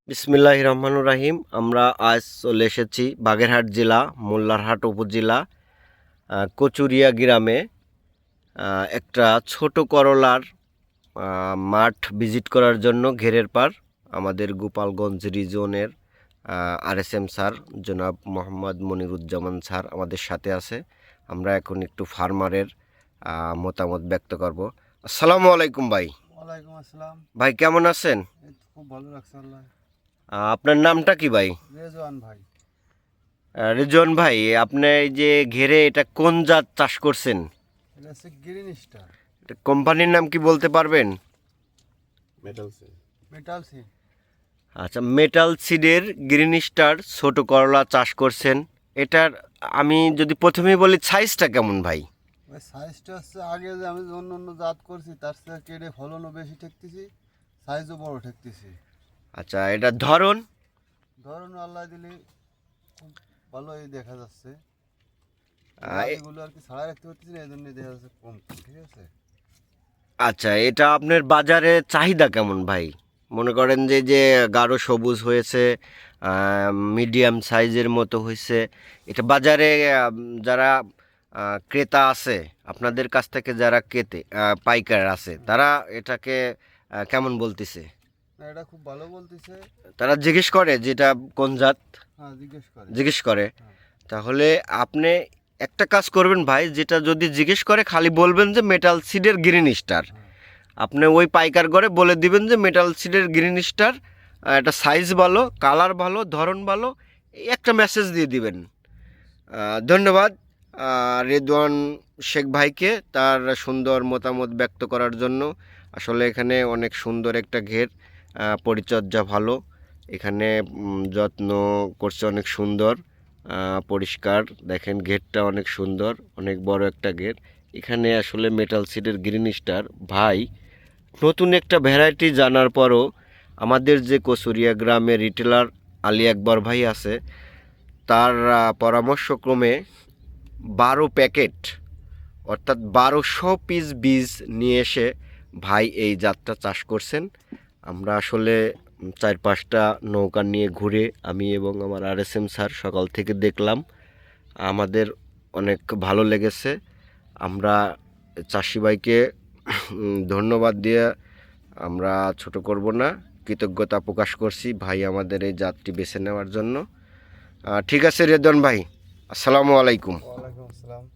বিসমিল্লাহির রহমানুর রাহিম। আমরা আজ চলে এসেছি বাগেরহাট জেলা মোল্লারহাট উপজেলা কচুরিয়া গ্রামে একটা ছোট করলার মাঠ ভিজিট করার জন্য। ঘেরের পার আমাদের গোপালগঞ্জ রিজনের RSM স্যার জনাব মোহাম্মদ মনিরুজ্জামান স্যার আমাদের সাথে আছে। আমরা এখন একটু ফার্মারের মতামত ব্যক্ত করব। আসসালামু আলাইকুম ভাই। ওয়ালাইকুম আসসালাম। ভাই কেমন আছেন? খুব ভালো লাগছে আল্লাহ। আপনার নামটা কি ভাই? রেজওয়ান ভাই। রিজন ভাই, আপনি এই যে ঘেরে এটা কোন জাত চাষ করছেন? এটা হচ্ছে গ্রিন স্টার এটা কোম্পানির নাম কি বলতে পারবেন? মেটাল সি। আচ্ছা, মেটাল সিডের গ্রিন স্টার ছোট করলা চাষ করছেন। এটার আমি যদি প্রথমেই বলি সাইজটা কেমন ভাই? ওই সাইজটা হচ্ছে আগে যে আমি অন্য অন্য জাত করছি তার থেকে কেটে ফলনও বেশি ঠেকতেছি, সাইজও বড় ঠেকতেছি। আচ্ছা, এটা ধরন আল্লাহ দিলে খুব ভালোই দেখা যাচ্ছে। এ- এগুলো আর কি ছাড়া রাখতে পারতেছি না, এই জন্যই দেখা যাচ্ছে কম। ঠিক আছে। আচ্ছা, এটা আপনার বাজারে চাহিদা কেমন ভাই? মনে করেন যে গাঢ় সবুজ হয়েছে, মিডিয়াম সাইজের মতো হয়েছে, এটা বাজারে যারা ক্রেতা আছে আপনাদের কাছ থেকে, যারা পাইকার আছে, তারা এটাকে কেমন বলতেছে? না, এটা খুব ভালো বলতেছে। তারা জিজ্ঞেস করে যেটা কোন জাত, হ্যাঁ, জিজ্ঞেস করে। হ্যাঁ। তাহলে আপনি একটা কাজ করবেন ভাই, যেটা যদি জিজ্ঞেস করে খালি বলবেন যে মেটাল সিডের গ্রিন স্টার। হ্যাঁ। আপনি ওই পাইকার ঘরে বলে দিবেন যে মেটাল সিডের গ্রিন স্টার, এটা সাইজ ভালো, কালার ভালো, ধরন ভালো, এই একটা মেসেজ দিয়ে দিবেন। ধন্যবাদ রেদওয়ান শেখ ভাইকে তার সুন্দর মতামত ব্যক্ত করার জন্য। আসলে এখানে অনেক সুন্দর একটা ঘের, পরিচর্যা ভালো, এখানে যত্ন করছে অনেক সুন্দর, পরিষ্কার। দেখেন ঘেরটা অনেক সুন্দর, অনেক বড় একটা ঘের। এখানে আসলে মেটাল সিডের গ্রিন স্টার ভাই নতুন একটা ভ্যারাইটি জানার পরও আমাদের যে কচুরিয়া গ্রামের রিটেলার আলী আকবর ভাই আছে, তার পরামর্শক্রমে 12 প্যাকেট অর্থাৎ 1200 পিস বীজ নিয়ে এসে ভাই এই জাতটা চাষ করছেন। আমরা আসলে 4-5টা নৌকা নিয়ে ঘুরে আমি এবং আমার RSM স্যার সকাল থেকে দেখলাম, আমাদের অনেক ভালো লেগেছে। আমরা চাষি ভাইকে ধন্যবাদ দিয়ে আমরা ছোট করব না, কৃতজ্ঞতা প্রকাশ করছি ভাই আমাদের এই জাতটি বেছে নেওয়ার জন্য। ঠিক আছে রেদন ভাই, আসসালামু আলাইকুম। ওয়ালাইকুম আসসালাম।